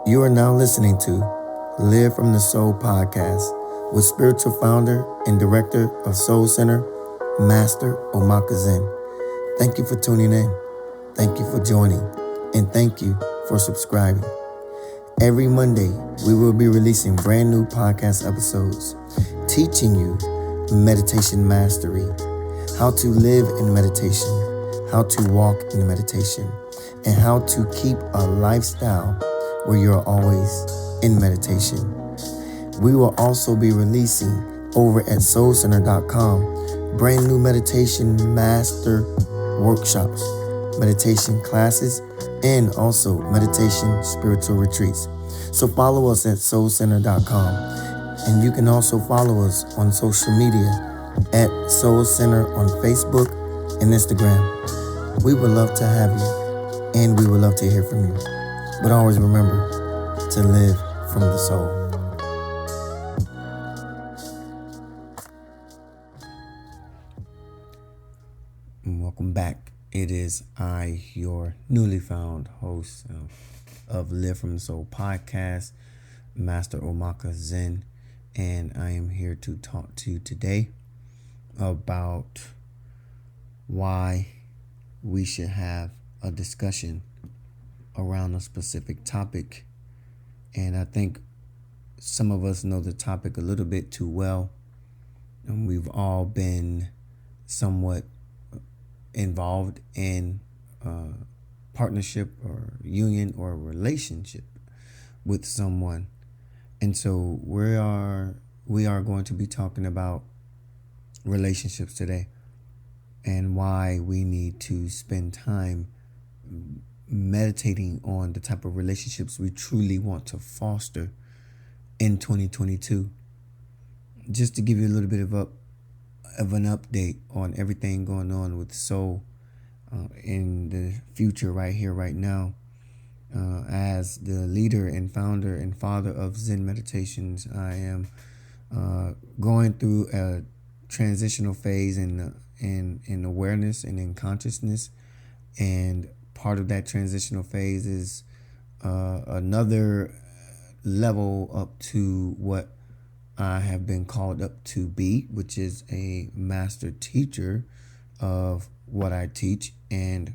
You are now listening to Live from the Soul podcast with spiritual founder and director of Soul Center, Master Omaka Zhen. Thank you for tuning in. Thank you for joining. And thank you for subscribing. Every Monday, we will be releasing brand new podcast episodes teaching you meditation mastery, how to live in meditation, how to walk in meditation, and how to keep a lifestyle where you're always in meditation. We will also be releasing over at soulcenter.com brand new meditation master workshops, meditation classes, and also meditation spiritual retreats. So follow us at soulcenter.com, and you can also follow us on social media at Soul Center on Facebook and Instagram. We would love to have you, and we would love to hear from you. But always remember to live from the soul. Welcome back. It is I, your newly found host of Live from the Soul podcast, Master Omaka Zhen, and I am here to talk to you today about why we should have a discussion around a specific topic. And I think some of us know the topic a little bit too well, and we've all been somewhat involved in partnership or union or relationship with someone. And so we are going to be talking about relationships today and why we need to spend time meditating on the type of relationships we truly want to foster in 2022. Just to give you a little bit of an update on everything going on with soul in the future, right here, right now. As the leader and founder and father of Zen Meditations, I am going through a transitional phase in awareness and in consciousness, and part of that transitional phase is another level up to what I have been called up to be, which is a master teacher of what I teach. And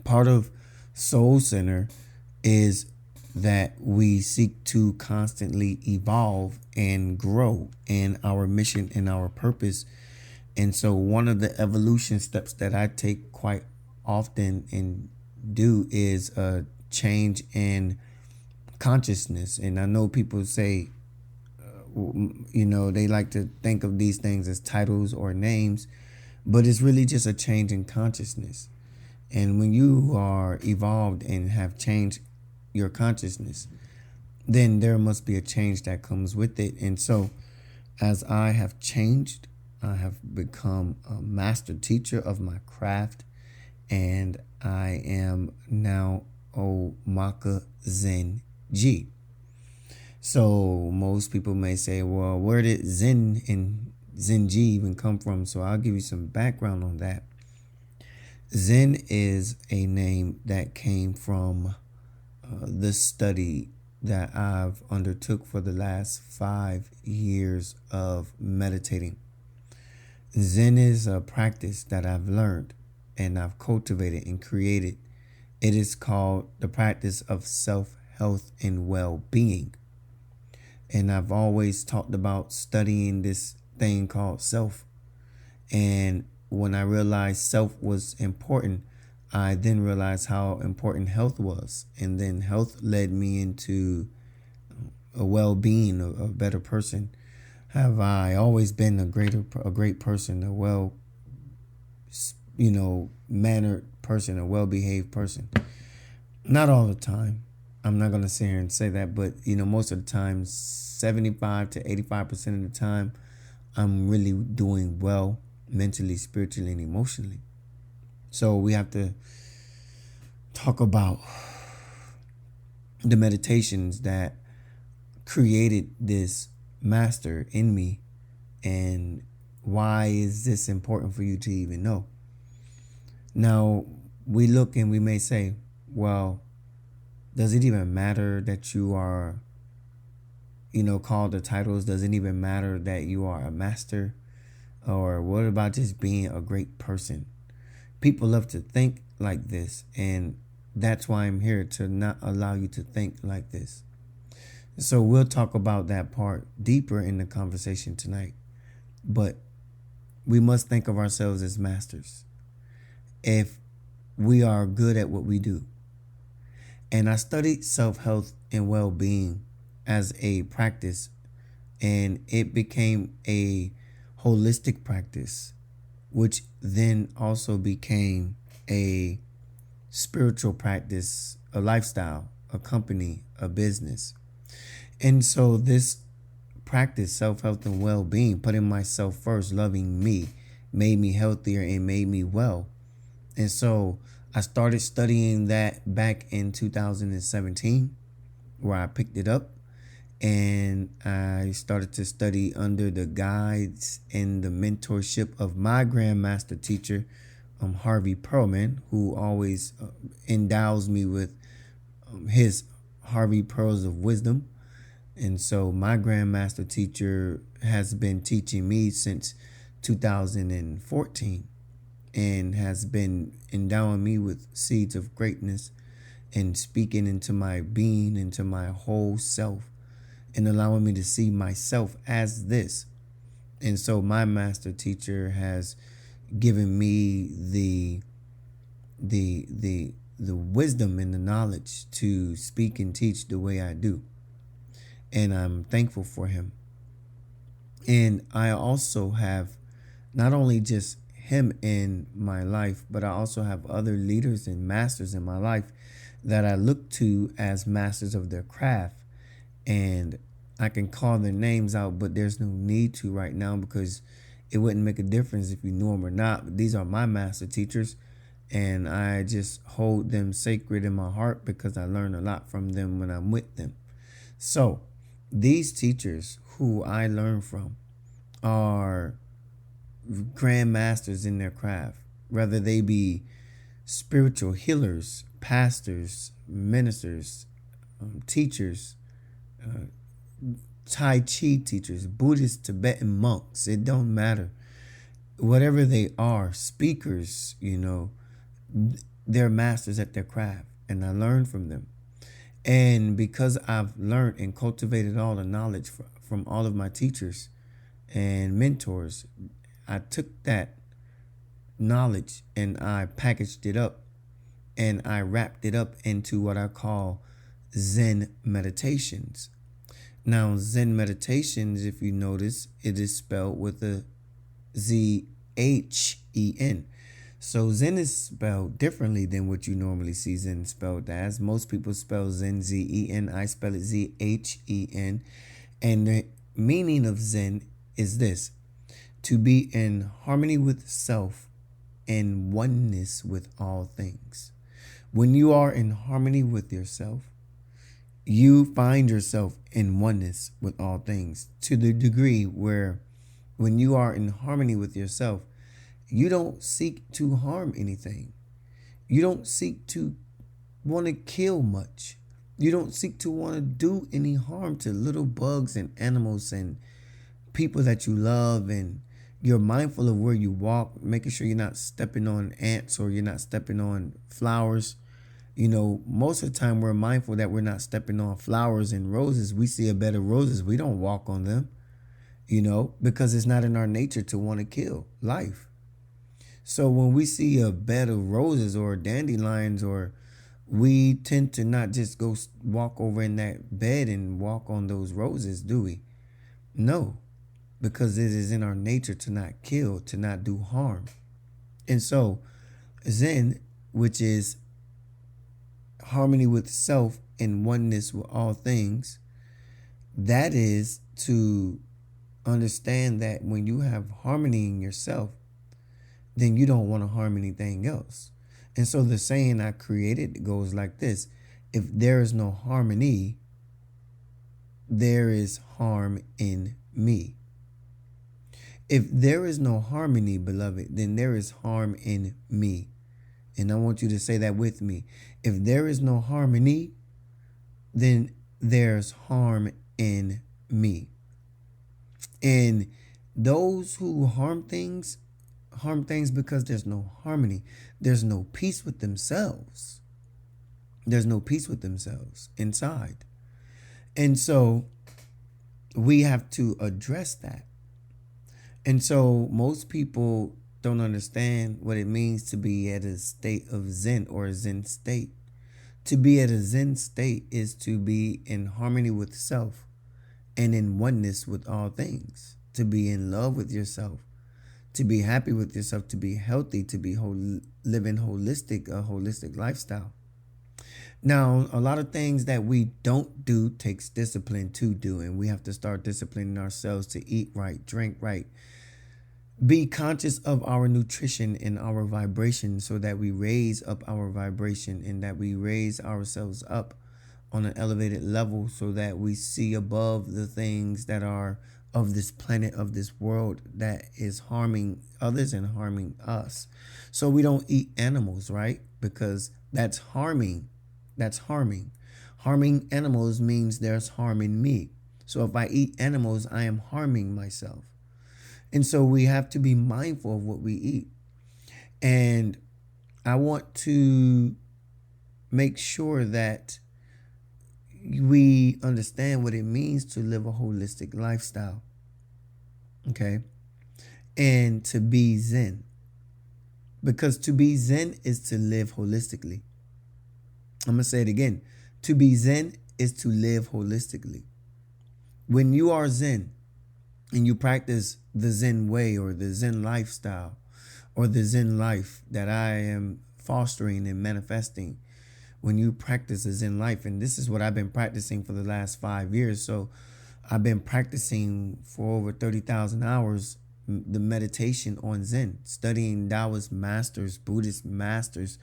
part of Soul Center is that we seek to constantly evolve and grow in our mission and our purpose. And so one of the evolution steps that I take quite often and do is a change in consciousness. And I know people say, they like to think of these things as titles or names, but it's really just a change in consciousness. And when you are evolved and have changed your consciousness, then there must be a change that comes with it. And so as I have changed, I have become a master teacher of my craft, and I am now Omaka Zhen G. So most people may say, well, where did Zen and Zen G even come from? So I'll give you some background on that. Zen is a name that came from the study that I've undertook for the last 5 years of meditating. Zen is a practice that I've learned and I've cultivated and created. It is called the practice of self-health and well-being. And I've always talked about studying this thing called self. And when I realized self was important, I then realized how important health was. And then health led me into a well-being, a better person. Have I always been a great person, a mannered person, a well-behaved person? Not all the time. I'm not going to sit here and say that, but, most of the time, 75 to 85% of the time, I'm really doing well mentally, spiritually, and emotionally. So we have to talk about the meditations that created this master in me, and why is this important for you to even know? Now, we look and we may say, well, Does it even matter that you are, called the titles? Does it even matter that you are a master? Or what about just being a great person? People love to think like this, and that's why I'm here, to not allow you to think like this. So we'll talk about that part deeper in the conversation tonight. But we must think of ourselves as masters if we are good at what we do. And I studied self-health and well-being as a practice, and it became a holistic practice, which then also became a spiritual practice, a lifestyle, a company, a business. And so this practice, self-health and well-being, putting myself first, loving me, made me healthier and made me well. And so I started studying that back in 2017, where I picked it up, and I started to study under the guides and the mentorship of my grandmaster teacher, Harvey Pearlman, who always endows me with his Harvey Pearls of Wisdom. And so my grandmaster teacher has been teaching me since 2014 and has been endowing me with seeds of greatness and speaking into my being, into my whole self, and allowing me to see myself as this. And so my master teacher has given me the wisdom and the knowledge to speak and teach the way I do. And I'm thankful for him. And I also have not only just him in my life, but I also have other leaders and masters in my life that I look to as masters of their craft. And I can call their names out, but there's no need to right now, because it wouldn't make a difference if you knew them or not. But these are my master teachers, and I just hold them sacred in my heart because I learn a lot from them when I'm with them. So these teachers who I learn from are grandmasters in their craft, whether they be spiritual healers, pastors, ministers, teachers, Tai Chi teachers, Buddhist, Tibetan monks. It don't matter. Whatever they are, speakers, they're masters at their craft, and I learn from them. And because I've learned and cultivated all the knowledge from all of my teachers and mentors, I took that knowledge and I packaged it up and I wrapped it up into what I call Zen meditations. Now, Zen meditations, if you notice, it is spelled with a Z-H-E-N. So Zen is spelled differently than what you normally see Zen spelled as. Most people spell Zen Z-E-N. I spell it Z-H-E-N. And the meaning of Zen is this: to be in harmony with self and oneness with all things. When you are in harmony with yourself, you find yourself in oneness with all things, to the degree where when you are in harmony with yourself, you don't seek to harm anything. You don't seek to want to kill much. You don't seek to want to do any harm to little bugs and animals and people that you love. And you're mindful of where you walk, making sure you're not stepping on ants or you're not stepping on flowers. Most of the time we're mindful that we're not stepping on flowers and roses. We see a bed of roses, we don't walk on them, because it's not in our nature to want to kill life. So when we see a bed of roses or dandelions, or we tend to not just go walk over in that bed and walk on those roses, do we? No, because it is in our nature to not kill, to not do harm. And so Zen, which is harmony with self and oneness with all things, that is to understand that when you have harmony in yourself, then you don't want to harm anything else. And so the saying I created goes like this: if there is no harmony, there is harm in me. If there is no harmony, beloved, then there is harm in me. And I want you to say that with me. If there is no harmony, then there's harm in me. And those who harm things because there's no harmony. There's no peace with themselves. There's no peace with themselves inside. And so we have to address that. And so most people don't understand what it means to be at a state of Zen or a Zen state. To be at a Zen state is to be in harmony with self and in oneness with all things. To be in love with yourself, to be happy with yourself, to be healthy, to be living a holistic lifestyle. Now, a lot of things that we don't do takes discipline to do, and we have to start disciplining ourselves to eat right, drink right, be conscious of our nutrition and our vibration so that we raise up our vibration and that we raise ourselves up on an elevated level so that we see above the things that are of this planet, of this world, that is harming others and harming us. So we don't eat animals, right? Because that's harming. That's harming. Harming animals means there's harm in me. So if I eat animals, I am harming myself. And so we have to be mindful of what we eat. And I want to make sure that we understand what it means to live a holistic lifestyle. Okay? And to be Zen. Because to be Zen is to live holistically. I'm going to say it again. To be Zen is to live holistically. When you are Zen and you practice the Zen way or the Zen lifestyle or the Zen life that I am fostering and manifesting, when you practice a Zen life, and this is what I've been practicing for the last 5 years. So I've been practicing for over 30,000 hours the meditation on Zen, studying Taoist masters, Buddhist masters,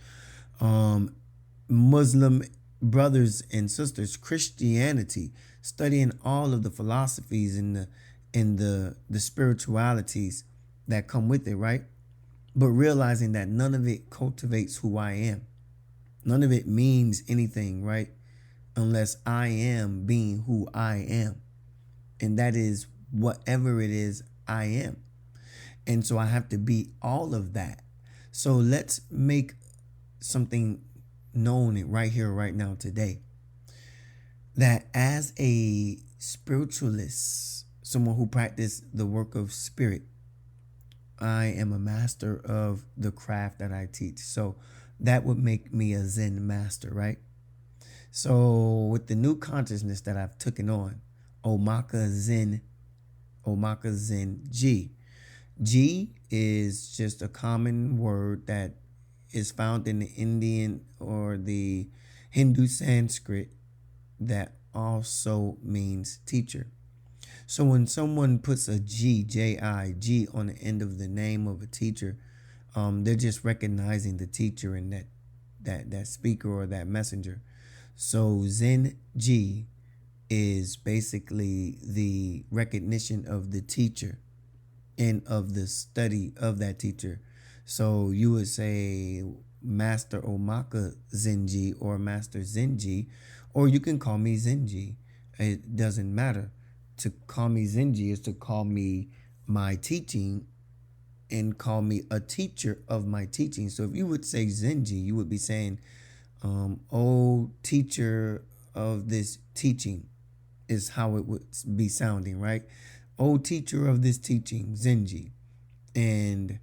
Muslim brothers and sisters, Christianity, studying all of the philosophies and the spiritualities that come with it, right? But realizing that none of it cultivates who I am. None of it means anything, right? Unless I am being who I am. And that is whatever it is I am. And so I have to be all of that. So let's make something known right here, right now, today. That as a spiritualist, someone who practices the work of spirit, I am a master of the craft that I teach. So that would make me a Zen master, right? So with the new consciousness that I've taken on, Omaka Zhen G. G is just a common word that is found in the Indian or the Hindu Sanskrit that also means teacher. So when someone puts a G, J-I-G, on the end of the name of a teacher, they're just recognizing the teacher and that speaker or that messenger. So Zen G is basically the recognition of the teacher and of the study of that teacher. So you would say Master Omaka Zenji or Master Zenji, or you can call me Zenji. It doesn't matter. To call me Zenji is to call me my teaching and call me a teacher of my teaching. So if you would say Zenji, you would be saying, oh, teacher of this teaching is how it would be sounding, right? Oh, teacher of this teaching, Zenji. And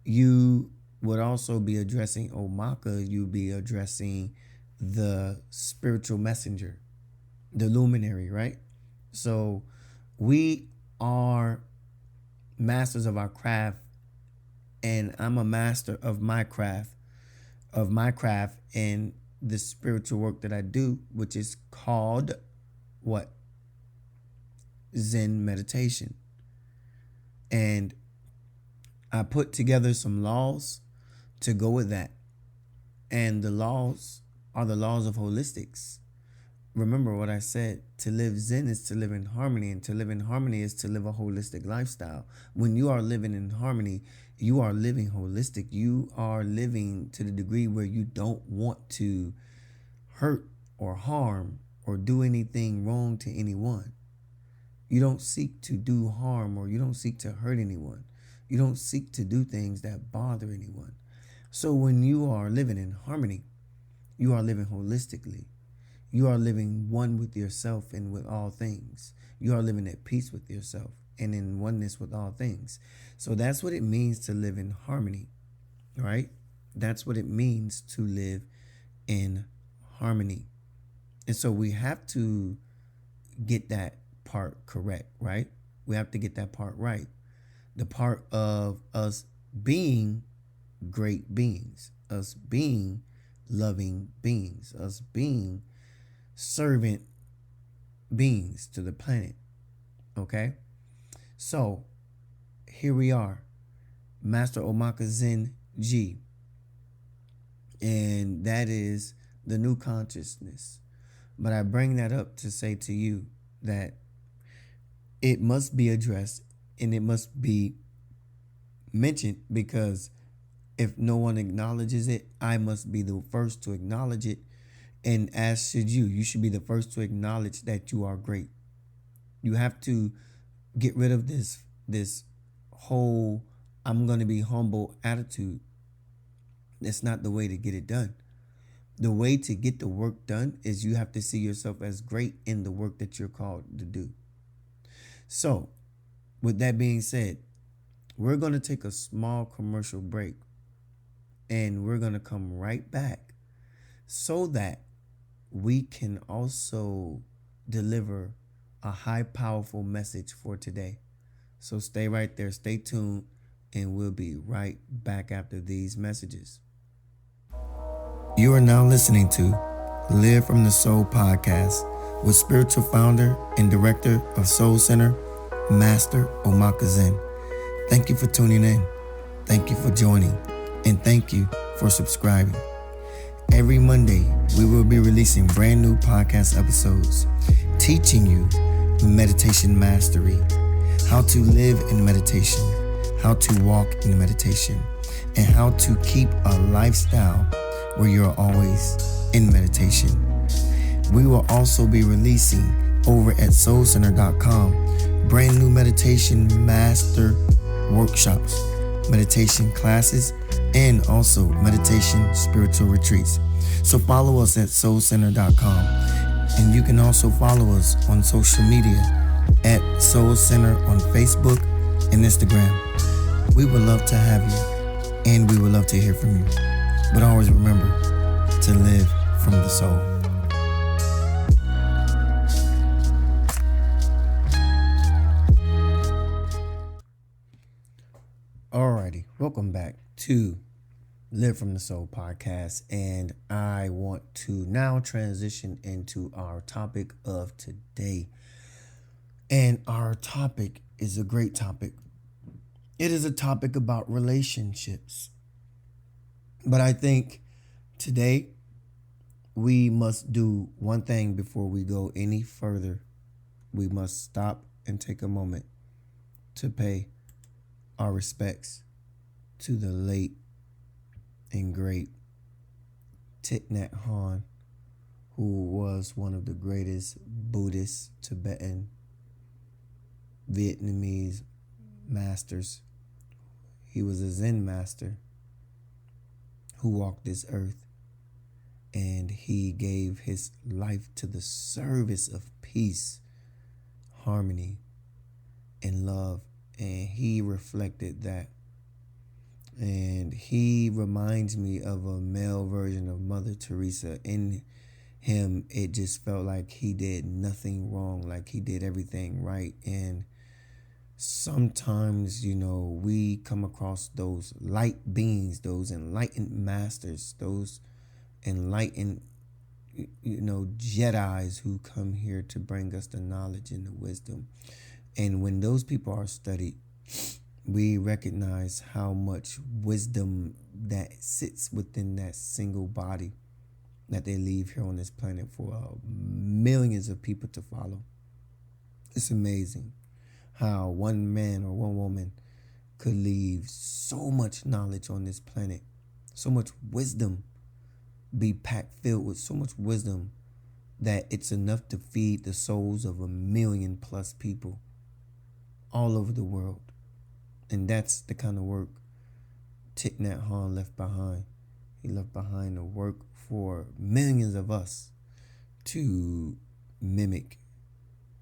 you would also be addressing Omaka. You'd be addressing the spiritual messenger, the luminary, right? So we are masters of our craft, and I'm a master of my craft, and the spiritual work that I do, which is called what? Zen meditation. And I put together some laws to go with that. And the laws are the laws of holistics. Remember what I said, to live Zen is to live in harmony, and to live in harmony is to live a holistic lifestyle. When you are living in harmony, you are living holistic. You are living to the degree where you don't want to hurt or harm or do anything wrong to anyone. You don't seek to do harm, or you don't seek to hurt anyone. You don't seek to do things that bother anyone. So when you are living in harmony, you are living holistically. You are living one with yourself and with all things. You are living at peace with yourself and in oneness with all things. So that's what it means to live in harmony, right? That's what it means to live in harmony. And so we have to get that part correct, right? We have to get that part right. The part of us being great beings, us being loving beings, us being servant beings to the planet. Okay? So here we are, Master Omaka Zhen G. And that is the new consciousness. But I bring that up to say to you that it must be addressed and it must be mentioned, because if no one acknowledges it, I must be the first to acknowledge it. And as should you. You should be the first to acknowledge that you are great. You have to get rid of this whole I'm going to be humble attitude. That's not the way to get it done. The way to get the work done is you have to see yourself as great in the work that you're called to do. So, with that being said, we're going to take a small commercial break, and we're going to come right back so that we can also deliver a high, powerful message for today. So stay right there, stay tuned, and we'll be right back after these messages. You are now listening to Live from the Soul podcast with spiritual founder and director of Soul Center, Master Omaka Zhen. Thank you for tuning in. Thank you for joining. And thank you for subscribing. Every Monday, we will be releasing brand new podcast episodes, teaching you meditation mastery, how to live in meditation, how to walk in meditation, and how to keep a lifestyle where you're always in meditation. We will also be releasing over at soulcenter.com brand new meditation master workshops, meditation classes, and also meditation spiritual retreats. So follow us at soulcenter.com, and you can also follow us on social media at Soul Center on Facebook and Instagram. We would love to have you, and we would love to hear from you. But always remember to live from the soul. Alrighty, welcome back to Live from the Soul podcast, and I want to now transition into our topic of today. And our topic is a great topic. It is a topic about relationships. But I think today we must do one thing before we go any further. We must stop and take a moment to pay our respects to the late and great Thich Nhat Hanh, who was one of the greatest Buddhist, Tibetan, Vietnamese masters. He was a Zen master who walked this earth, and he gave his life to the service of peace, harmony, and love. And he reflected that. And he reminds me of a male version of Mother Teresa. In him, it just felt like he did nothing wrong, like he did everything right. And sometimes, we come across those light beings, those enlightened masters, those enlightened, Jedis who come here to bring us the knowledge and the wisdom. And when those people are studied, we recognize how much wisdom that sits within that single body that they leave here on this planet for millions of people to follow. It's amazing how one man or one woman could leave so much knowledge on this planet, so much wisdom, be packed filled with so much wisdom, that it's enough to feed the souls of 1 million plus people all over the world. And that's the kind of work Thich Nhat Hanh left behind. He left behind a work for millions of us to mimic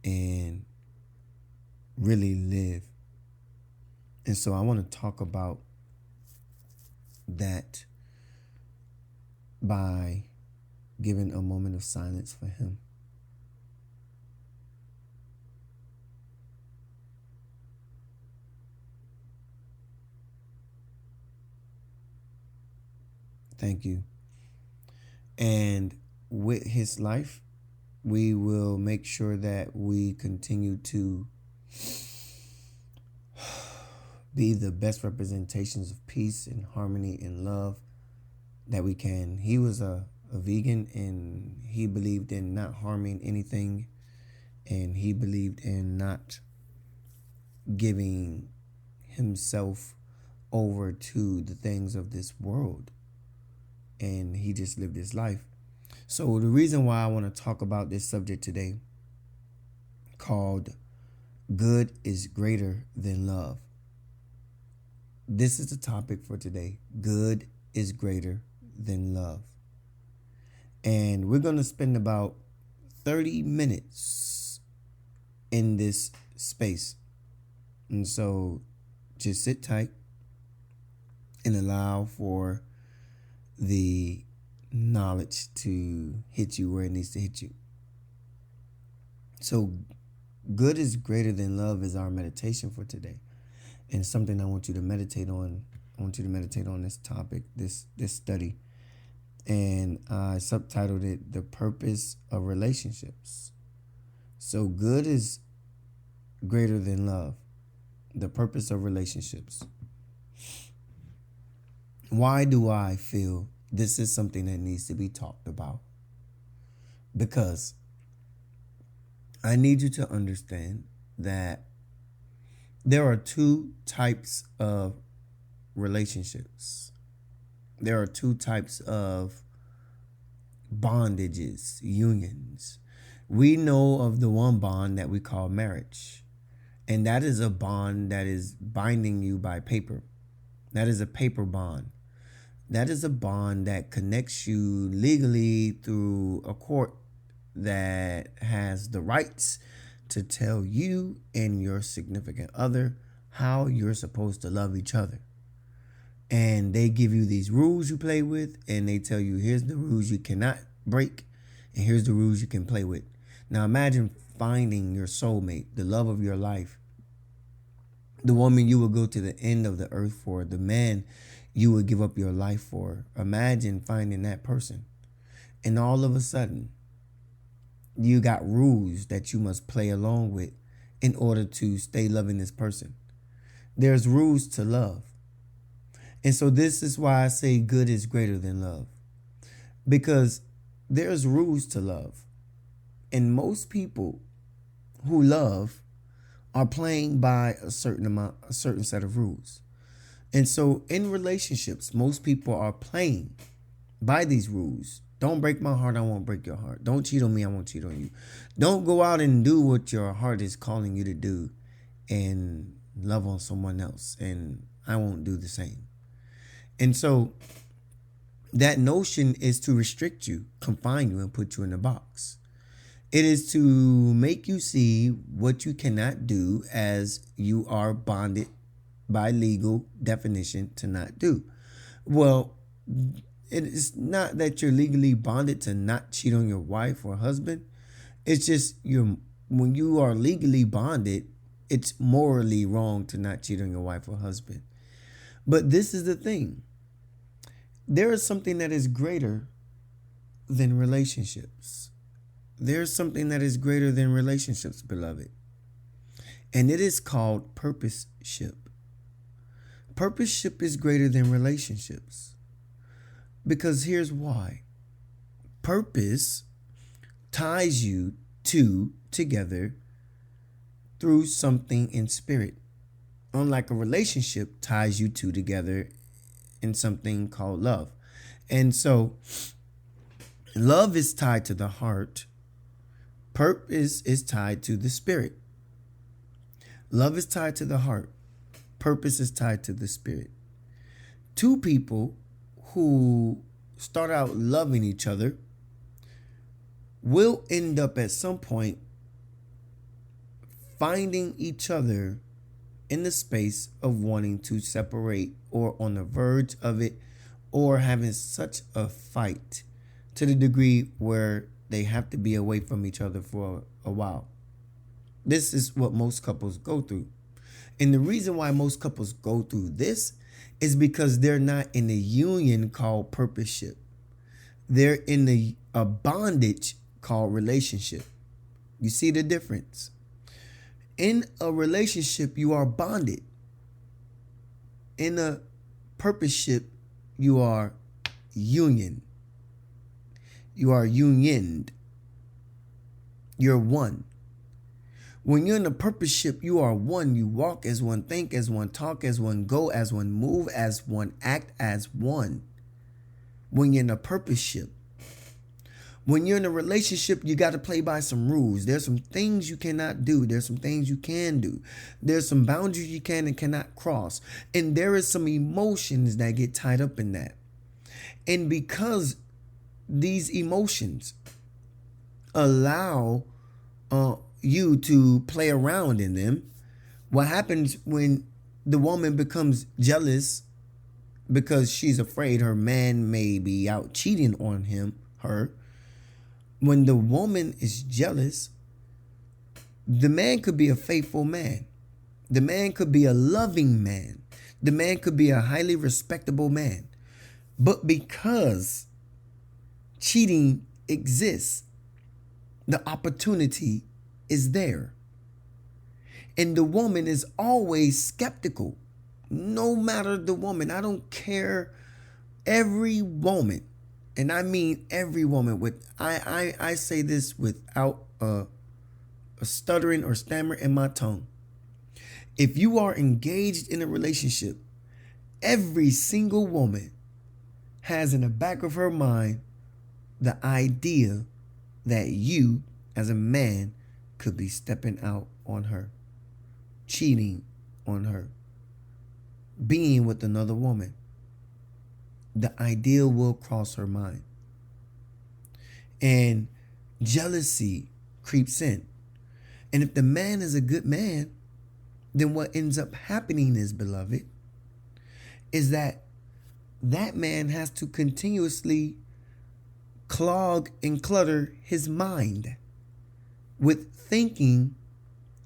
and really live. And so I want to talk about that by giving a moment of silence for him. Thank you. And with his life, we will make sure that we continue to be the best representations of peace and harmony and love that we can. He was a vegan, and he believed in not harming anything, and he believed in not giving himself over to the things of this world, and he just lived his life. So the reason why I want to talk about this subject today, called Good is Greater Than Love. This is the topic for today. Good is greater than love. And we're going to spend about 30 minutes in this space. And so just sit tight and allow for the knowledge to hit you where it needs to hit you. So good is greater than love is our meditation for today. And something I want you to meditate on. I want you to meditate on this topic, this study. And I subtitled it, The Purpose of Relationships. So good is greater than love. The purpose of relationships. Why do I feel this is something that needs to be talked about? Because I need you to understand that there are two types of relationships. There are two types of bondages, unions. We know of the one bond that we call marriage. And that is a bond that is binding you by paper. That is a paper bond. That is a bond that connects you legally through a court that has the rights to tell you and your significant other how you're supposed to love each other. And they give you these rules you play with, and they tell you, here's the rules you cannot break, and here's the rules you can play with. Now imagine finding your soulmate, the love of your life, the woman you would go to the end of the earth for, the man you would give up your life for. Imagine finding that person. And all of a sudden, you got rules that you must play along with in order to stay loving this person. There's rules to love. And so this is why I say good is greater than love. Because there's rules to love. And most people who love are playing by a certain set of rules. And so in relationships, most people are playing by these rules. Don't break my heart, I won't break your heart. Don't cheat on me, I won't cheat on you. Don't go out and do what your heart is calling you to do and love on someone else, and I won't do the same. And so that notion is to restrict you, confine you, and put you in a box. It is to make you see what you cannot do, as you are bonded by legal definition to not do. Well, it is not that you're legally bonded to not cheat on your wife or husband. It's just when you are legally bonded, it's morally wrong to not cheat on your wife or husband. But this is the thing. There is something that is greater than relationships. There's something that is greater than relationships, beloved. And it is called purposeship. Purposeship is greater than relationships. Because here's why. Purpose ties you two together through something in spirit. Unlike a relationship ties you two together in something called love. And so love is tied to the heart, Purpose is tied to the spirit. Love is tied to the heart. Purpose is tied to the spirit. Two people who start out loving each other will end up at some point finding each other in the space of wanting to separate, or on the verge of it, or having such a fight to the degree where they have to be away from each other for a while. This is what most couples go through. And the reason why most couples go through this is because they're not in a union called purposeship. They're in a bondage called relationship. You see the difference? In a relationship, you are bonded. In a purposeship, you are union. You are unioned. You're one. When you're in a purposeship, you are one. You walk as one, think as one, talk as one, go as one, move as one, act as one. When you're in a purposeship. When you're in a relationship, you got to play by some rules. There's some things you cannot do. There's some things you can do. There's some boundaries you can and cannot cross. And there is some emotions that get tied up in that. And because these emotions allow you to play around in them, what happens when the woman becomes jealous because she's afraid her man may be out cheating on her? When the woman is jealous, the man could be a faithful man. The man could be a loving man. The man could be a highly respectable man. But because cheating exists, the opportunity is there. And the woman is always skeptical. No matter the woman, I don't care, every woman. And I mean every woman. I say this without a stuttering or stammer in my tongue. If you are engaged in a relationship, every single woman has in the back of her mind the idea that you, as a man, could be stepping out on her, cheating on her, being with another woman. The idea will cross her mind. And jealousy creeps in. And if the man is a good man, then what ends up happening is, beloved, is that man has to continuously clog and clutter his mind with thinking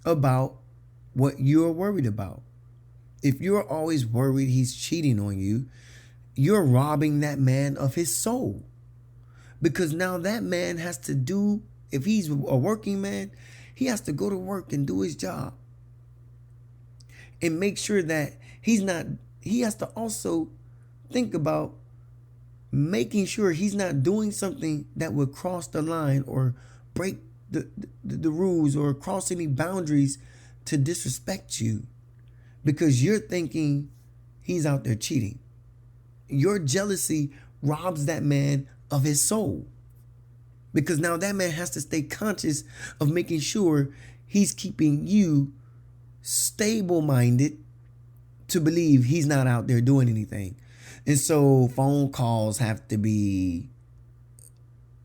about what you're worried about. If you're always worried he's cheating on you, you're robbing that man of his soul. Because now that man has to do, if he's a working man, he has to go to work and do his job. And make sure that he has to also think about making sure he's not doing something that would cross the line or break the rules or cross any boundaries to disrespect you. Because you're thinking he's out there cheating. Your jealousy robs that man of his soul. Because now that man has to stay conscious of making sure he's keeping you stable-minded to believe he's not out there doing anything. And so phone calls have to be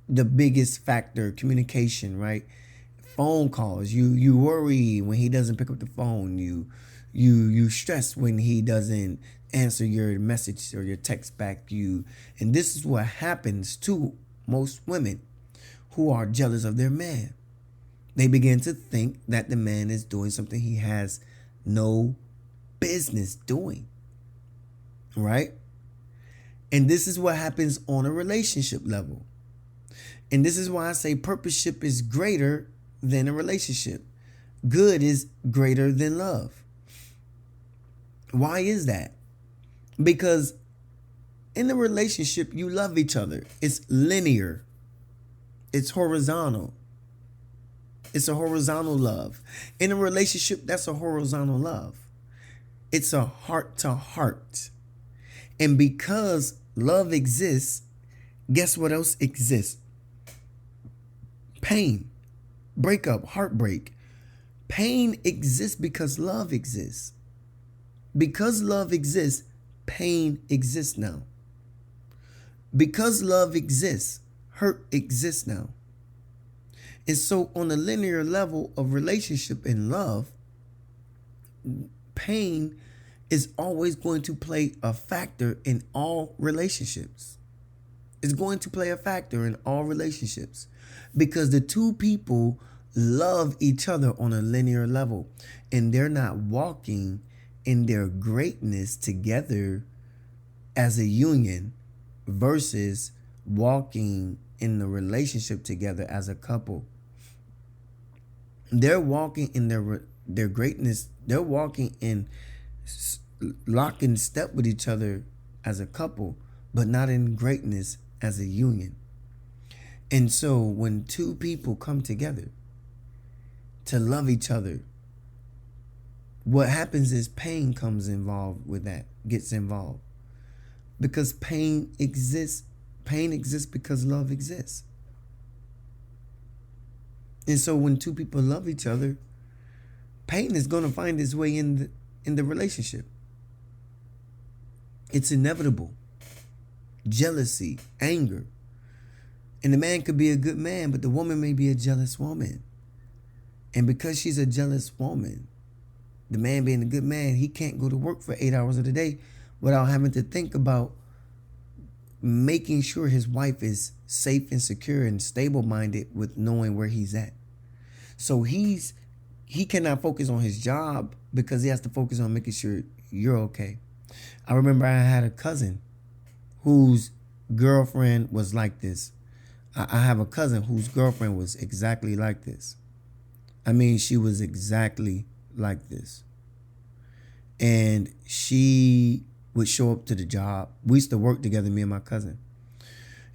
the biggest factor, communication, right? Phone calls, you worry when he doesn't pick up the phone. You stress when he doesn't answer your message or your text back. And this is what happens to most women who are jealous of their man. They begin to think that the man is doing something he has no business doing, right? And this is what happens on a relationship level. And this is why I say purposeship is greater than a relationship. Good is greater than love. Why is that? Because in a relationship, you love each other. It's linear. It's horizontal. It's a horizontal love. In a relationship, that's a horizontal love. It's a heart to heart. And because love exists, guess what else exists? Pain. breakup, heartbreak. Pain exists because love exists. Because love exists, pain exists now. Because love exists, hurt exists now. And so on a linear level of relationship and love, pain is always going to play a factor in all relationships. It's going to play a factor in all relationships because the two people love each other on a linear level and they're not walking in their greatness together as a union versus walking in the relationship together as a couple. They're walking in their greatness. They're walking in lock in step with each other as a couple, but not in greatness as a union. And so when two people come together to love each other, what happens is pain comes involved with that, gets involved. Because pain exists because love exists. And so when two people love each other, pain is going to find its way in the relationship. It's inevitable. Jealousy, anger. And the man could be a good man, but the woman may be a jealous woman. And because she's a jealous woman, the man being a good man, he can't go to work for 8 hours of the day without having to think about making sure his wife is safe and secure and stable-minded with knowing where he's at. So he cannot focus on his job because he has to focus on making sure you're okay. I remember I had a cousin whose girlfriend was like this. I have a cousin whose girlfriend was exactly like this. I mean, she was exactly like this. And she would show up to the job. We used to work together, me and my cousin.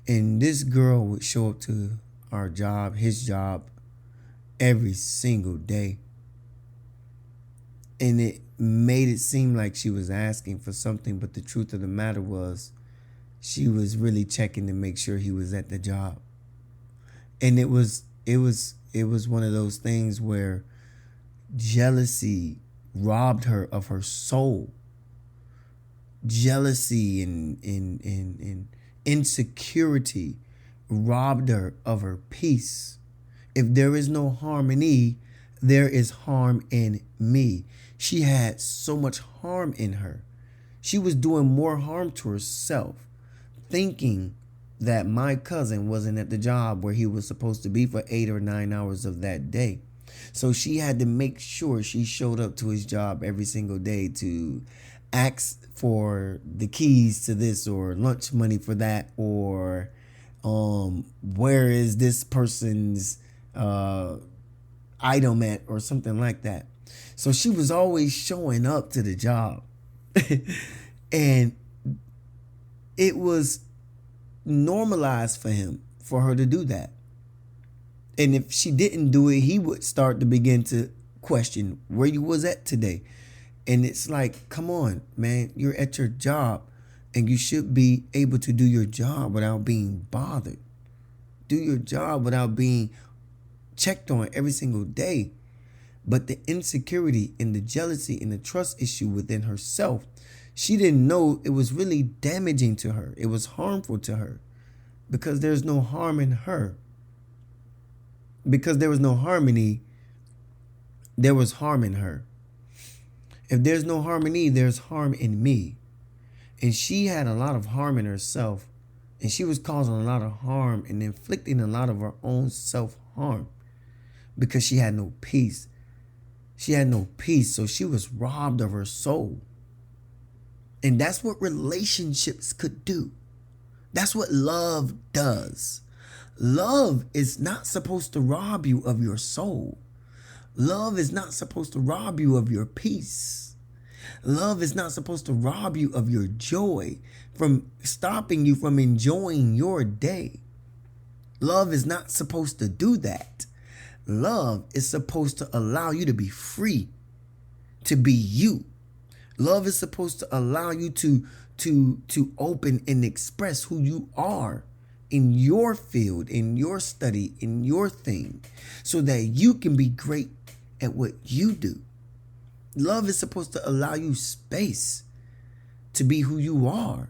And this girl would show up to our job, his job, every single day. And it made it seem like she was asking for something, but the truth of the matter was she was really checking to make sure he was at the job. And it was one of those things where jealousy robbed her of her soul. Jealousy and insecurity robbed her of her peace. If there is no harmony, there is harm in me. She had so much harm in her. She was doing more harm to herself, thinking that my cousin wasn't at the job where he was supposed to be for 8 or 9 hours of that day. So she had to make sure she showed up to his job every single day to ask for the keys to this or lunch money for that, or where is this person's item at, or something like that. So she was always showing up to the job. And it was normalized for him, for her to do that. And if she didn't do it, he would start to begin to question where you was at today. And it's like, come on, man, you're at your job and you should be able to do your job without being bothered. Do your job without being checked on every single day. But the insecurity and the jealousy and the trust issue within herself, she didn't know it was really damaging to her. It was harmful to her because there's no harm in her. Because there was no harmony, there was harm in her. If there's no harmony, there's harm in me. And she had a lot of harm in herself. And she was causing a lot of harm and inflicting a lot of her own self-harm because she had no peace. She had no peace, so she was robbed of her soul. And that's what relationships could do. That's what love does. Love is not supposed to rob you of your soul. Love is not supposed to rob you of your peace. Love is not supposed to rob you of your joy, from stopping you from enjoying your day. Love is not supposed to do that. Love is supposed to allow you to be free, to be you. Love is supposed to allow you to open and express who you are in your field, in your study, in your thing, so that you can be great at what you do. Love is supposed to allow you space to be who you are.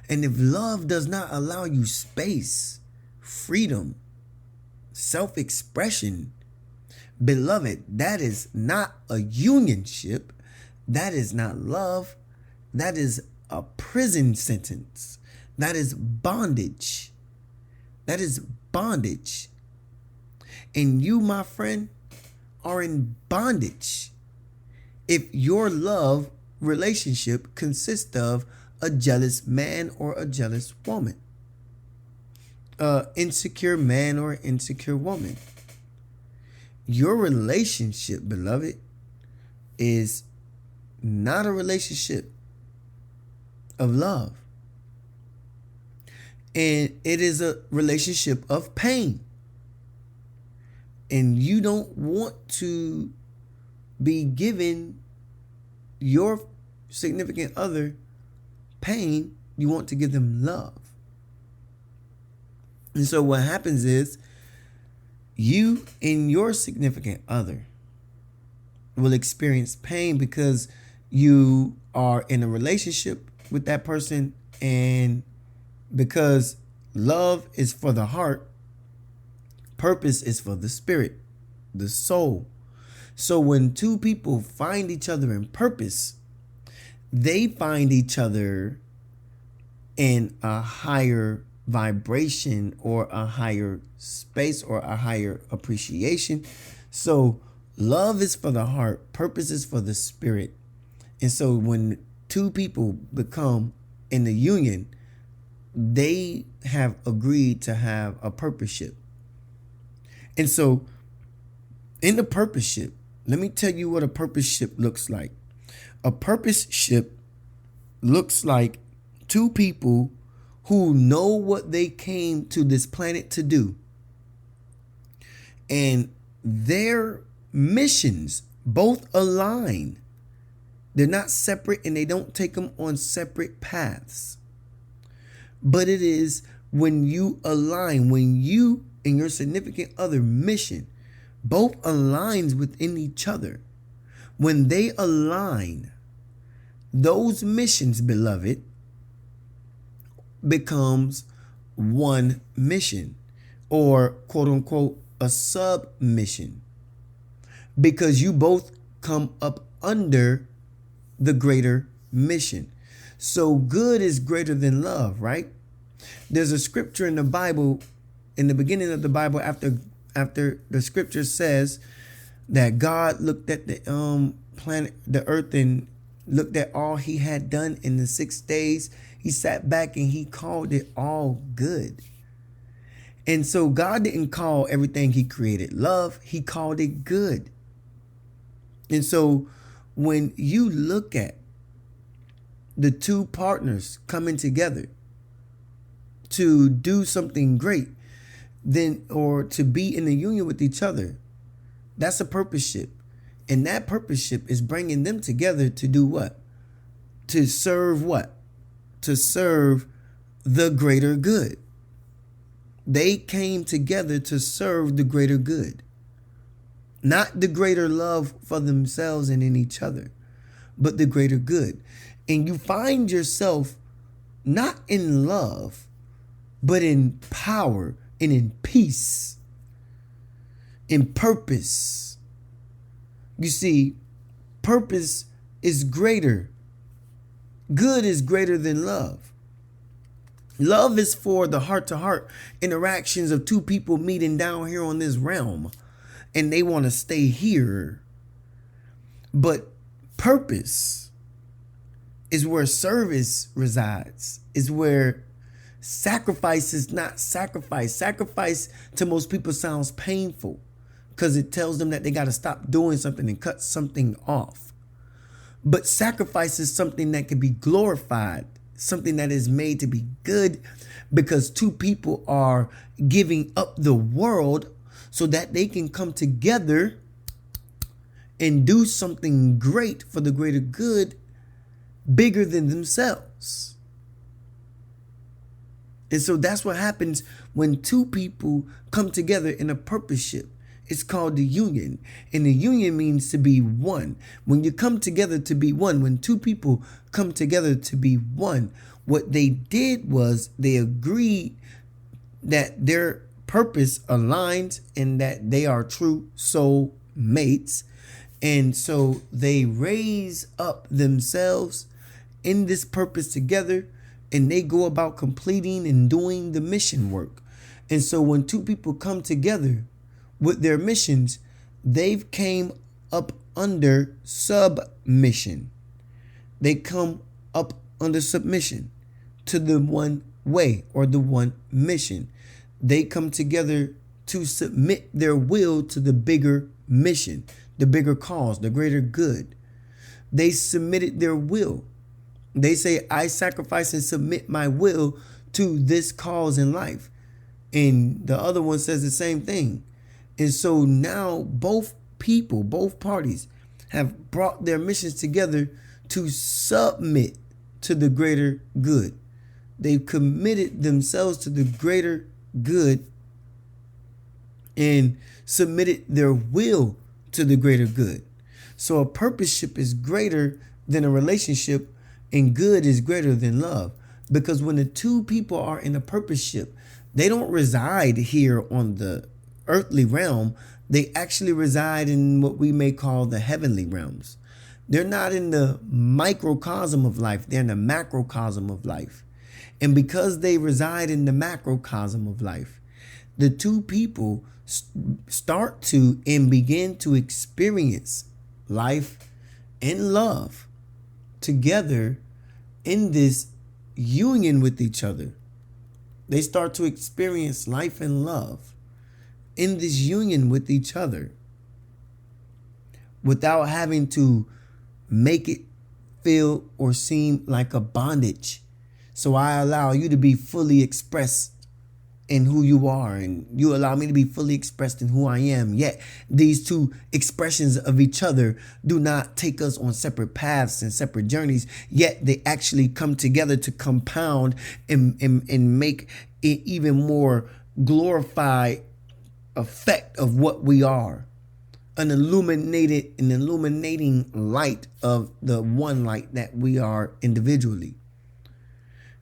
And if love does not allow you space, freedom, self-expression, beloved, that is not a unionship. That is not love. That is a prison sentence. That is bondage. That is bondage. And you, my friend, are in bondage if your love relationship consists of a jealous man or a jealous woman, insecure man or insecure woman. Your relationship, beloved, is not a relationship of love. And it is a relationship of pain. And you don't want to be giving your significant other pain. You want to give them love. And so what happens is you and your significant other will experience pain because you are in a relationship with that person, and because love is for the heart, purpose is for the spirit, the soul. So when two people find each other in purpose, they find each other in a higher vibration or a higher space or a higher appreciation. So love is for the heart, purpose is for the spirit. And so when two people become in the union, they have agreed to have a purposeship. And so in the purposeship, let me tell you what a purposeship looks like. A purposeship looks like two people who know what they came to this planet to do. And their missions both align. They're not separate, and they don't take them on separate paths. But it is when you align, when you and your significant other mission both aligns within each other. When they align, those missions, beloved, becomes one mission, or quote unquote a submission, because you both come up under the greater mission. So good is greater than love, right? There's a scripture in the Bible, in the beginning of the Bible, after the scripture says that God looked at the planet, the earth, and looked at all he had done in the 6 days. He sat back and he called it all good. And so God didn't call everything he created love. He called it good. And so when you look at the two partners coming together to do something great, then, or to be in a union with each other, that's a purposeship. And that purposeship is bringing them together to do what? To serve what? To serve the greater good. They came together to serve the greater good. Not the greater love for themselves and in each other, but the greater good. And you find yourself not in love, but in power and in peace, in purpose. You see, purpose is greater. Good is greater than love. Love is for the heart-to-heart interactions of two people meeting down here on this realm, and they want to stay here. But purpose is where service resides, is where sacrifice is not sacrifice. Sacrifice to most people sounds painful because it tells them that they got to stop doing something and cut something off. But sacrifice is something that can be glorified, something that is made to be good, because two people are giving up the world so that they can come together and do something great for the greater good, bigger than themselves. And so that's what happens when two people come together in a purposeship. It's called the union. And the union means to be one. When you come together to be one, when two people come together to be one, what they did was they agreed that their purpose aligns and that they are true soul mates. And so they raise up themselves in this purpose together, and they go about completing and doing the mission work. And so when two people come together with their missions, they've came up under submission. They come up under submission to the one way or the one mission. They come together to submit their will to the bigger mission, the bigger cause, the greater good. They submitted their will. They say, I sacrifice and submit my will to this cause in life. And the other one says the same thing. And so now both people, both parties have brought their missions together to submit to the greater good. They've committed themselves to the greater good and submitted their will to the greater good. So a purposeship is greater than a relationship, and good is greater than love. Because when the two people are in a purposeship, they don't reside here on the earthly realm. They actually reside in what we may call the heavenly realms. They're not in the microcosm of life. They're in the macrocosm of life. And because they reside in the macrocosm of life, the two people start to and begin to experience life and love together in this union with each other. They start to experience life and love in this union with each other without having to make it feel or seem like a bondage. So I allow you to be fully expressed in who you are, and you allow me to be fully expressed in who I am. Yet these two expressions of each other do not take us on separate paths and separate journeys. Yet they actually come together to compound and make it even more glorified effect of what we are. An illuminating light of the one light that we are individually.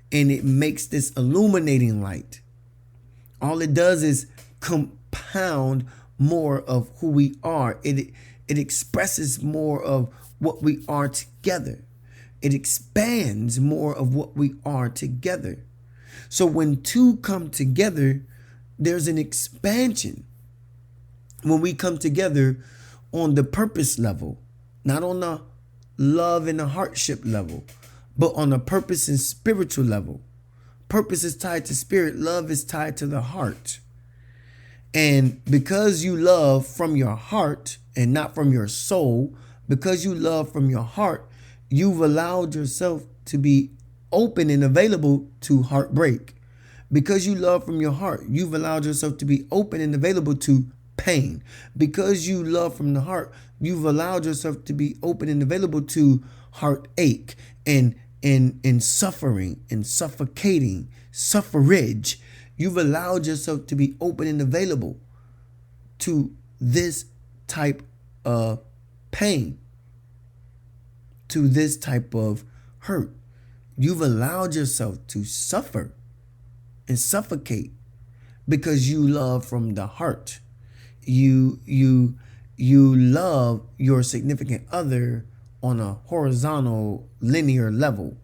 And it makes this illuminating light. All it does is compound more of who we are. It expresses more of what we are together. It expands more of what we are together. So when two come together, there's an expansion. When we come together on the purpose level, not on the love and the heartship level, but on the purpose and spiritual level. Purpose is tied to spirit. Love is tied to the heart. And because you love from your heart and not from your soul, because you love from your heart, you've allowed yourself to be open and available to heartbreak. Because you love from your heart, you've allowed yourself to be open and available to pain. Because you love from the heart, you've allowed yourself to be open and available to heartache and suffering and suffocating, suffrage. You've allowed yourself to be open and available to this type of pain, to this type of hurt. You've allowed yourself to suffer and suffocate because you love from the heart. You love your significant other on a horizontal, linear level.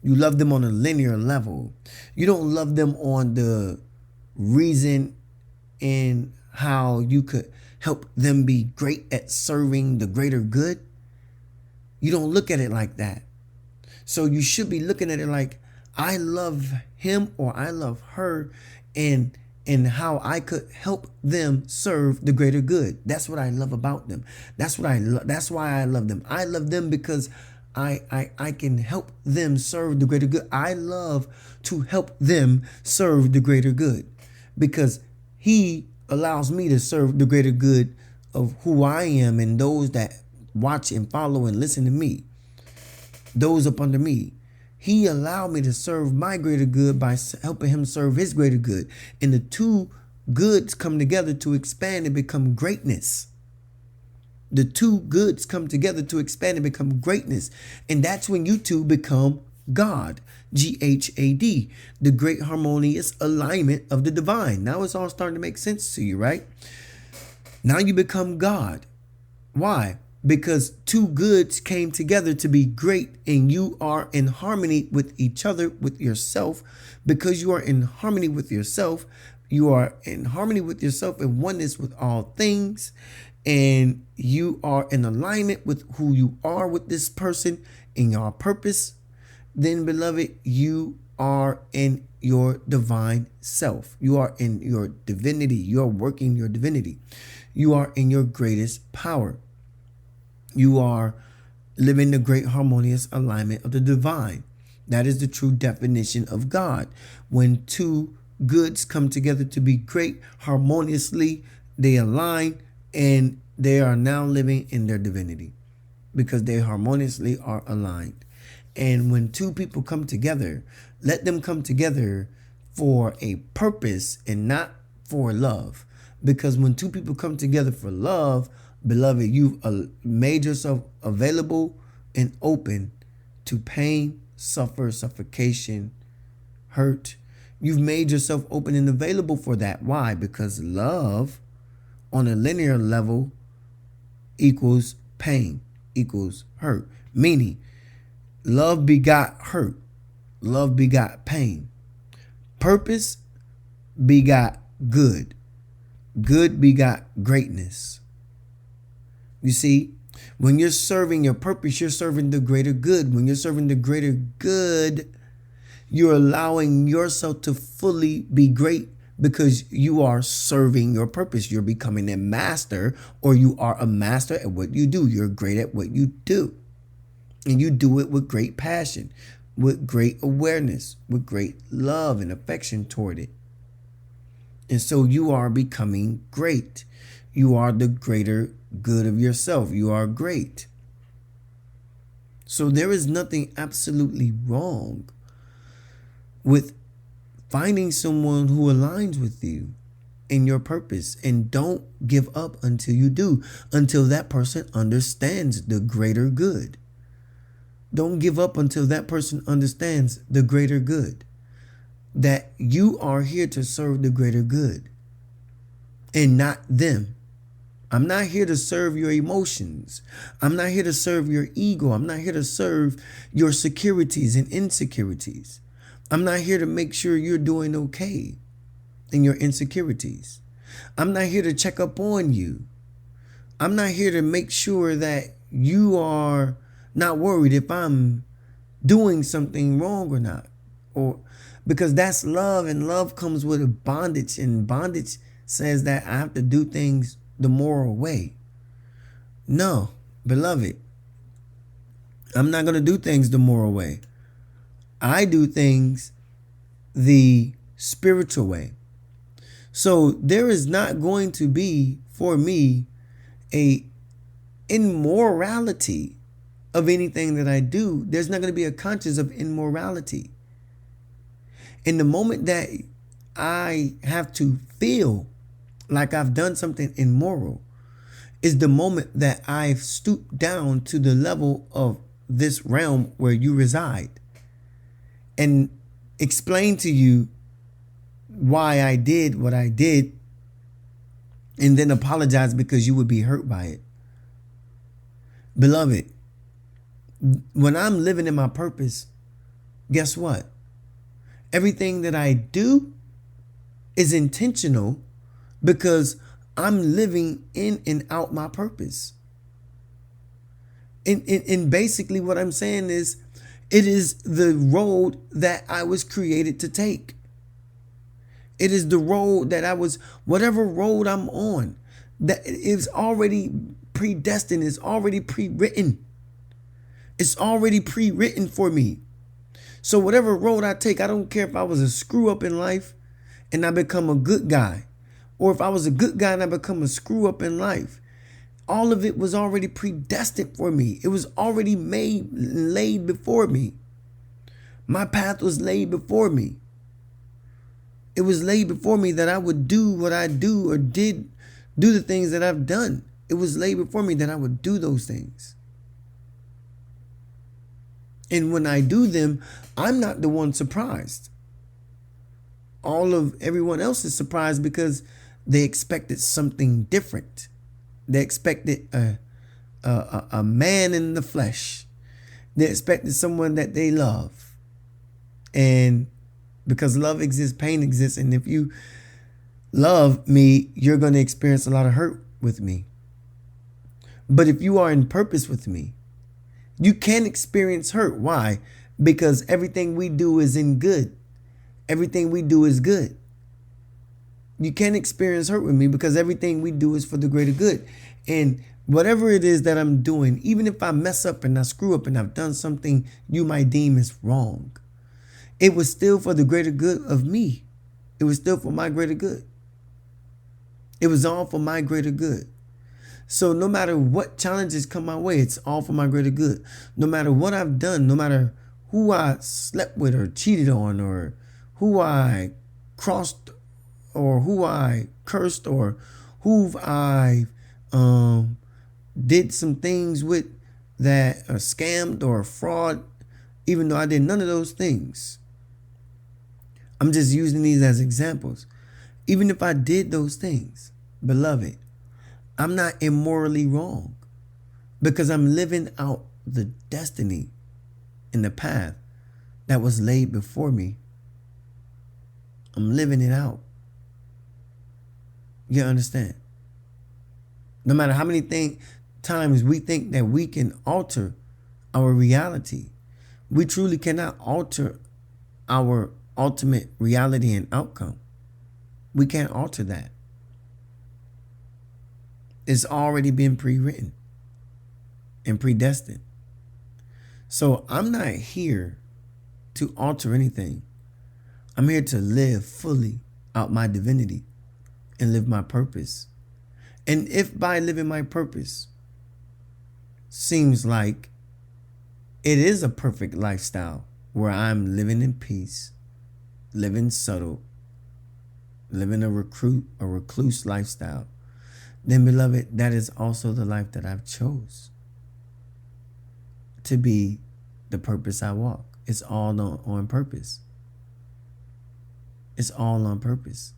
You love them on a linear level. You don't love them on the reason and how you could help them be great at serving the greater good. You don't look at it like that. So you should be looking at it like, I love him or I love her and how I could help them serve the greater good. That's what I love about them. That's why I love them. I love them because I can help them serve the greater good. I love to help them serve the greater good because he allows me to serve the greater good of who I am and those that watch and follow and listen to me, those up under me. He allowed me to serve my greater good by helping him serve his greater good. And the two goods come together to expand and become greatness. The two goods come together to expand and become greatness. And that's when you two become God. GHAD, the great harmonious alignment of the divine. Now it's all starting to make sense to you, right? Now you become God. Why? Because two goods came together to be great, and you are in harmony with each other, with yourself. Because you are in harmony with yourself, you are in harmony with yourself and oneness with all things, and you are in alignment with who you are with this person in your purpose. Then, beloved, you are in your divine self. You are in your divinity. You are working your divinity. You are in your greatest power. You are living the great harmonious alignment of the divine. That is the true definition of God. When two goods come together to be great harmoniously, they align and they are now living in their divinity because they harmoniously are aligned. And when two people come together, let them come together for a purpose and not for love. Because when two people come together for love, beloved, you've made yourself available and open to pain, suffocation, hurt. You've made yourself open and available for that. Why? Because love on a linear level equals pain, equals hurt. Meaning, love begot hurt. Love begot pain. Purpose begot good. Good begot greatness. You see, when you're serving your purpose, you're serving the greater good. When you're serving the greater good, you're allowing yourself to fully be great because you are serving your purpose. You're becoming a master, or you are a master at what you do. You're great at what you do. And you do it with great passion, with great awareness, with great love and affection toward it. And so you are becoming great. You are the greater good of yourself. You are great. So there is nothing absolutely wrong with finding someone who aligns with you in your purpose. And don't give up until you do, until that person understands the greater good. Don't give up until that person understands the greater good. That you are here to serve the greater good and not them. I'm not here to serve your emotions. I'm not here to serve your ego. I'm not here to serve your securities and insecurities. I'm not here to make sure you're doing okay in your insecurities. I'm not here to check up on you. I'm not here to make sure that you are not worried if I'm doing something wrong or not. Or because that's love, and love comes with a bondage, and bondage says that I have to do things the moral way. No, beloved, I'm not going to do things the moral way. I do things the spiritual way. So there is not going to be for me a immorality of anything that I do. There's not going to be a conscience of immorality. In the moment that I have to feel like I've done something immoral is the moment that I've stooped down to the level of this realm where you reside and explain to you why I did what I did, and then apologize because you would be hurt by it. Beloved, when I'm living in my purpose, guess what? Everything that I do is intentional because I'm living in and out my purpose. And basically what I'm saying is, it is the road that I was created to take. It is the road that whatever road I'm on, that is already predestined, it's already pre-written. It's already pre-written for me. So whatever road I take, I don't care if I was a screw up in life and I become a good guy, or if I was a good guy and I become a screw up in life. All of it was already predestined for me. It was already laid before me. My path was laid before me. It was laid before me that I would do what I do or did do the things that I've done. It was laid before me that I would do those things. And when I do them, I'm not the one surprised. Everyone else is surprised because they expected something different. They expected a man in the flesh. They expected someone that they love. And because love exists, pain exists. And if you love me, you're going to experience a lot of hurt with me. But if you are in purpose with me, you can experience hurt. Why? Because everything we do is in good. Everything we do is good. You can experience hurt with me because everything we do is for the greater good. And whatever it is that I'm doing, even if I mess up and I screw up and I've done something you might deem is wrong, it was still for the greater good of me. It was still for my greater good. It was all for my greater good. So no matter what challenges come my way, it's all for my greater good. No matter what I've done, no matter who I slept with or cheated on or who I crossed or who I cursed or who I did some things with that are scammed or fraud, even though I did none of those things. I'm just using these as examples. Even if I did those things, beloved, I'm not immorally wrong because I'm living out the destiny and the path that was laid before me. I'm living it out. You understand? No matter how many times we think that we can alter our reality, we truly cannot alter our ultimate reality and outcome. We can't alter that. It's already been pre-written and predestined. So I'm not here to alter anything. I'm here to live fully out my divinity and live my purpose. And if by living my purpose seems like it is a perfect lifestyle where I'm living in peace, living subtle, living a recluse lifestyle, then beloved, that is also the life that I've chose to be the purpose I walk. It's all on purpose. It's all on purpose.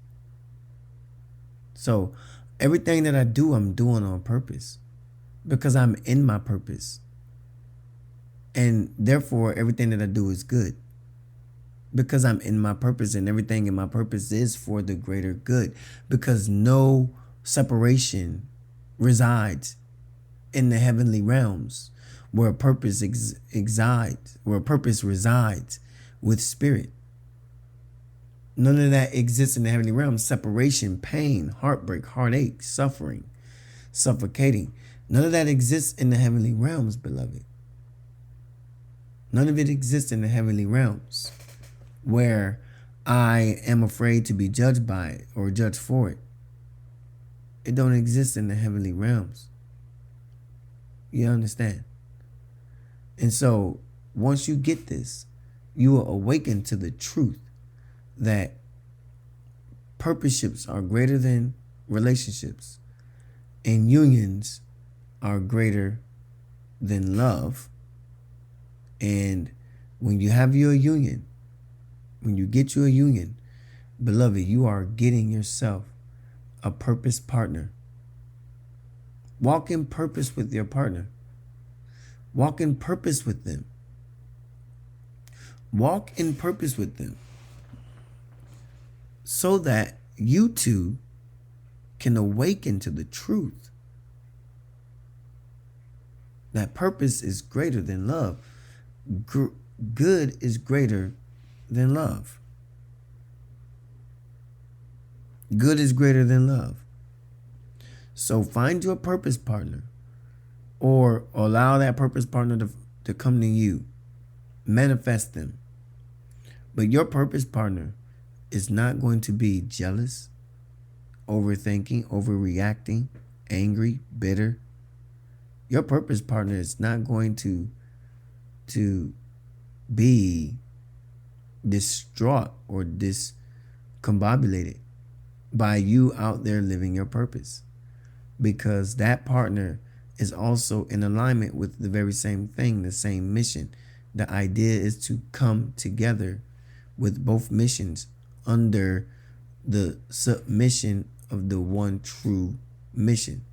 So everything that I do, I'm doing on purpose because I'm in my purpose. And therefore, everything that I do is good because I'm in my purpose, and everything in my purpose is for the greater good because no separation resides in the heavenly realms where purpose resides with spirit. None of that exists in the heavenly realms. Separation, pain, heartbreak, heartache, suffering, suffocating. None of that exists in the heavenly realms, beloved. None of it exists in the heavenly realms where I am afraid to be judged by it or judged for it. It don't exist in the heavenly realms. You understand? And so once you get this, you will awaken to the truth that purposeships are greater than relationships and unions are greater than love. And when you have your union, when you get you a union, beloved, you are getting yourself a purpose partner. Walk in purpose with your partner. Walk in purpose with them. Walk in purpose with them so that you two can awaken to the truth that purpose is greater than love. Good is greater than love. Good is greater than love. So find your purpose partner or allow that purpose partner to come to you. Manifest them. But your purpose partner is not going to be jealous, overthinking, overreacting, angry, bitter. Your purpose partner is not going to be distraught or discombobulated by you out there living your purpose, because that partner is also in alignment with the very same thing, the same mission. The idea is to come together with both missions under the submission of the one true mission,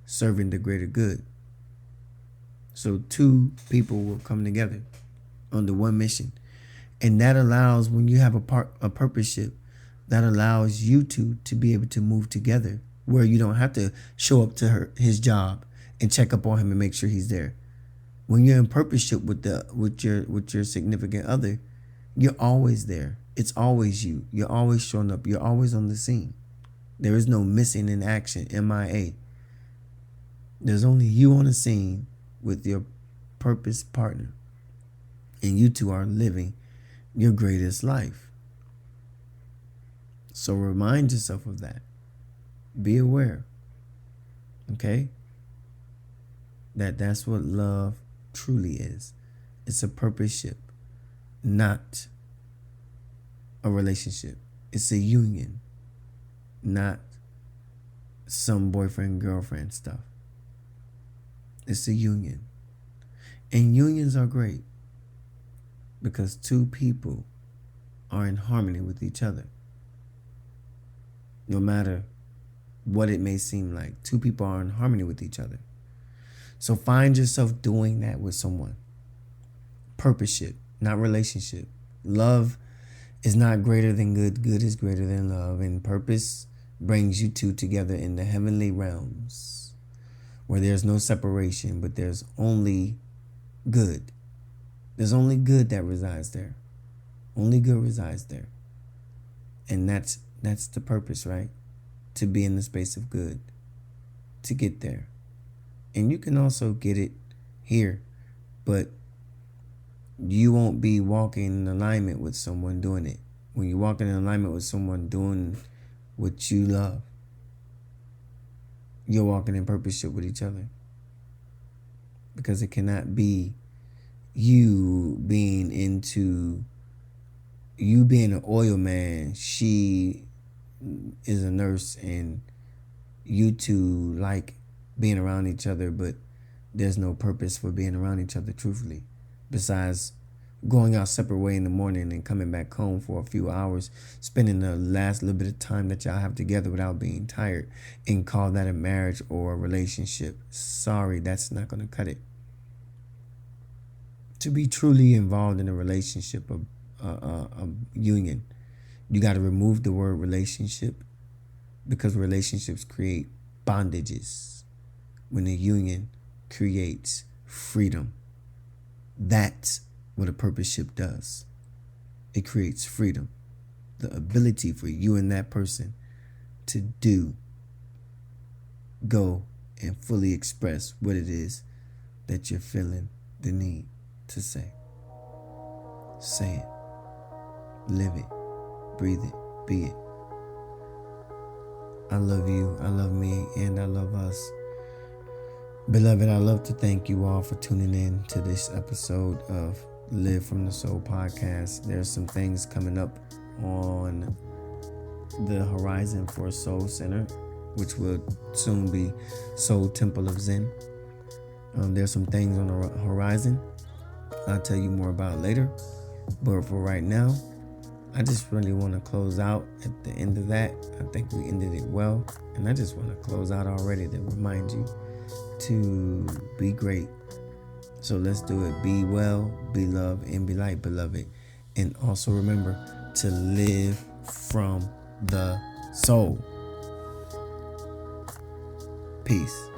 serving the greater good. So two people will come together under one mission. And that allows, when you have a purposeship, that allows you two to be able to move together, where you don't have to show up to his job and check up on him and make sure he's there. When you're in purposeship with your significant other, you're always there. It's always you. You're always showing up. You're always on the scene. There is no missing in action, MIA. There's only you on the scene with your purpose partner. And you two are living your greatest life. So remind yourself of that. Be aware. Okay? That's what love truly is. It's a purposeship, not a relationship. It's a union, not some boyfriend-girlfriend stuff. It's a union. And unions are great because two people are in harmony with each other. No matter what it may seem like, two people are in harmony with each other. So find yourself doing that with someone. Purposeship, not relationship. Love is not greater than good. Good is greater than love. And purpose brings you two together in the heavenly realms where there's no separation, but there's only good. There's only good that resides there. Only good resides there. And that's the purpose, right? To be in the space of good. To get there. And you can also get it here, but you won't be walking in alignment with someone doing it. When you walk in alignment with someone doing what you love, you're walking in purposeship with each other. Because it cannot be you being an oil man, she is a nurse, and you two like being around each other, but there's no purpose for being around each other truthfully, besides going out separate way in the morning and coming back home for a few hours, spending the last little bit of time that y'all have together without being tired, and call that a marriage or a relationship. Sorry, that's not going to cut it. To be truly involved in a relationship, a union, you got to remove the word relationship, because relationships create bondages when a union creates freedom. That's what a purposeship does. It creates freedom, the ability for you and that person to go and fully express what it is that you're feeling the need to say. Say it, live it, breathe it, be it. I love you, I love me, and I love us. Beloved, I'd love to thank you all for tuning in to this episode of Live from the Soul podcast. There's some things coming up on the horizon for Soul Center, which will soon be Soul Temple of Zen. There's some things on the horizon I'll tell you more about later. But for right now, I just really want to close out at the end of that. I think we ended it well. And I just want to close out already to remind you to be great. So let's do it. Be well, be love, and be light, beloved. And also remember to live from the soul. Peace.